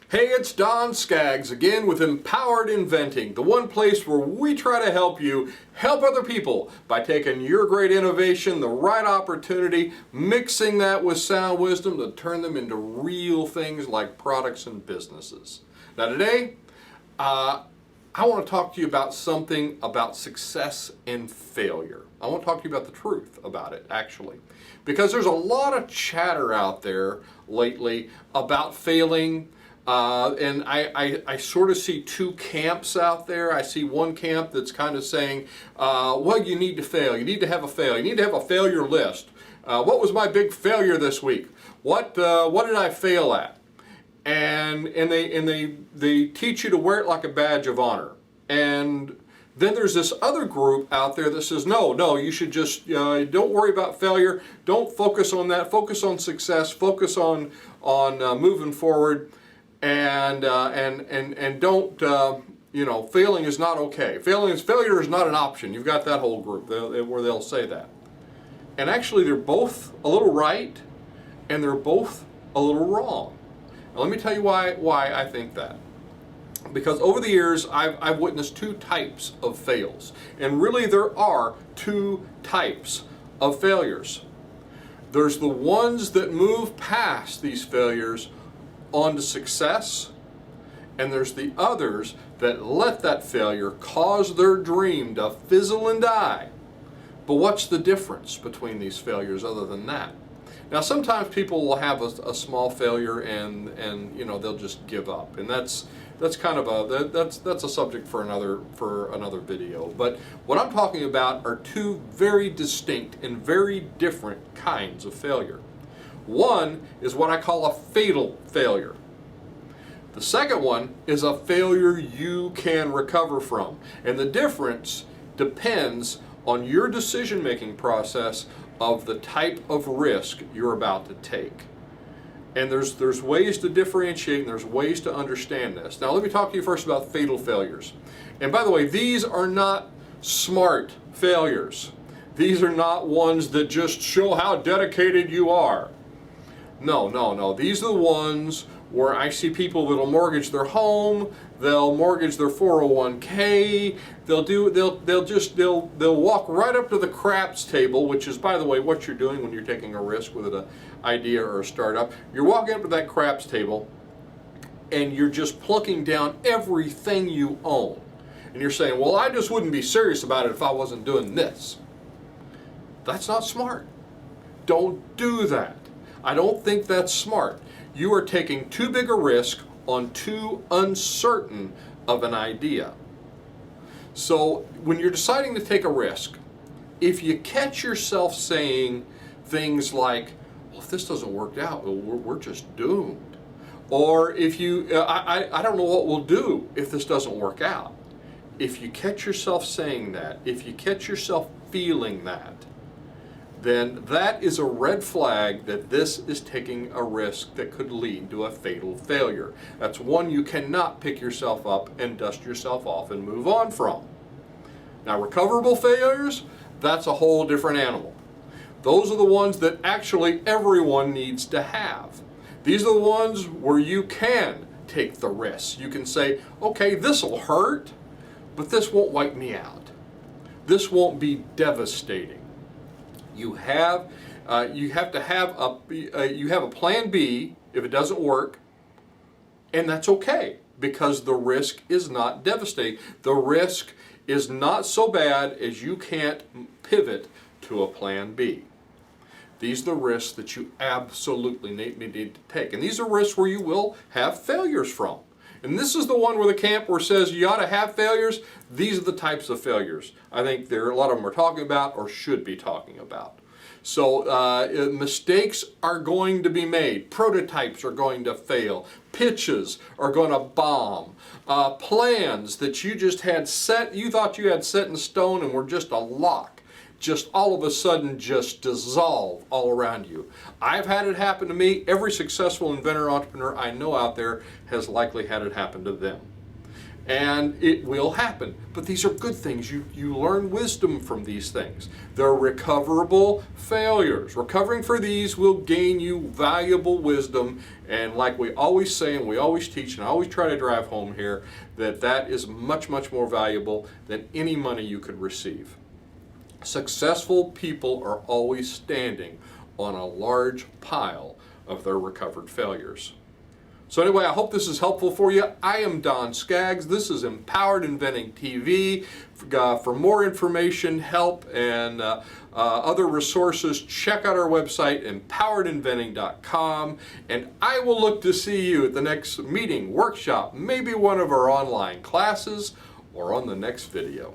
Hey, it's Don Skaggs again with Empowered Inventing, the one place where we try to help you help other people by taking your great innovation, the right opportunity, mixing that with sound wisdom to turn them into real things like products and businesses. Now today, I want to talk to you about something about success and failure. I want to talk to you about the truth about it, actually. Because there's a lot of chatter out there lately about failing. And I sort of see two camps out there. I see one camp that's kind of saying, well, you need to fail. You need to have a fail. You need to have a failure list. What was my big failure this week? What did I fail at? And they teach you to wear it like a badge of honor. And then there's this other group out there that says, no, you should just, don't worry about failure. Don't focus on that. Focus on success. Focus on moving forward. And don't, failing is not okay. Failure is not an option. You've got that whole group where they'll say that. And actually they're both a little right and they're both a little wrong. Now, let me tell you why I think that. Because over the years I've witnessed two types of fails. And really there are two types of failures. There's the ones that move past these failures on to success, and there's the others that let that failure cause their dream to fizzle and die. But what's the difference between these failures other than that? Now sometimes people will have a small failure and they'll just give up, and that's kind of that's a subject for another video. But what I'm talking about are two very distinct and very different kinds of failure. One is what I call a fatal failure. The second one is a failure you can recover from. And the difference depends on your decision-making process of the type of risk you're about to take. And there's ways to differentiate and there's ways to understand this. Now let me talk to you first about fatal failures. And by the way, these are not smart failures. These are not ones that just show how dedicated you are. No. These are the ones where I see people that'll mortgage their home, they'll mortgage their 401k, they'll walk right up to the craps table, which is, by the way, what you're doing when you're taking a risk with an idea or a startup. You're walking up to that craps table and you're just plunking down everything you own. And you're saying, well, I just wouldn't be serious about it if I wasn't doing this. That's not smart. Don't do that. I don't think that's smart. You are taking too big a risk on too uncertain of an idea. So when you're deciding to take a risk, if you catch yourself saying things like, well, if this doesn't work out, we're just doomed. Or if you, I don't know what we'll do if this doesn't work out. If you catch yourself saying that, if you catch yourself feeling that, then that is a red flag that this is taking a risk that could lead to a fatal failure. That's one you cannot pick yourself up and dust yourself off and move on from. Now, recoverable failures, that's a whole different animal. Those are the ones that actually everyone needs to have. These are the ones where you can take the risk. You can say, okay, this will hurt, but this won't wipe me out. This won't be devastating. You have to have a plan B if it doesn't work, and that's okay because the risk is not devastating. The risk is not so bad as you can't pivot to a plan B. These are the risks that you absolutely need to take, and these are risks where you will have failures from. And this is the one where the camp where it says you ought to have failures. These are the types of failures I think a lot of them are talking about or should be talking about. So mistakes are going to be made. Prototypes are going to fail. Pitches are going to bomb. Plans that you just had set, you thought you had set in stone and were just a lock, just all of a sudden just dissolve all around you. I've had it happen to me. Every successful inventor, entrepreneur I know out there has likely had it happen to them. and it will happen. But these are good things. You learn wisdom from these things. They're recoverable failures. Recovering for these will gain you valuable wisdom, and like we always say and we always teach and I always try to drive home here, that is much, much more valuable than any money you could receive. Successful people are always standing on a large pile of their recovered failures. So anyway, I hope this is helpful for you. I am Don Skaggs. This is Empowered Inventing TV. For more information, help, and other resources, check out our website, empoweredinventing.com. And I will look to see you at the next meeting, workshop, maybe one of our online classes, or on the next video.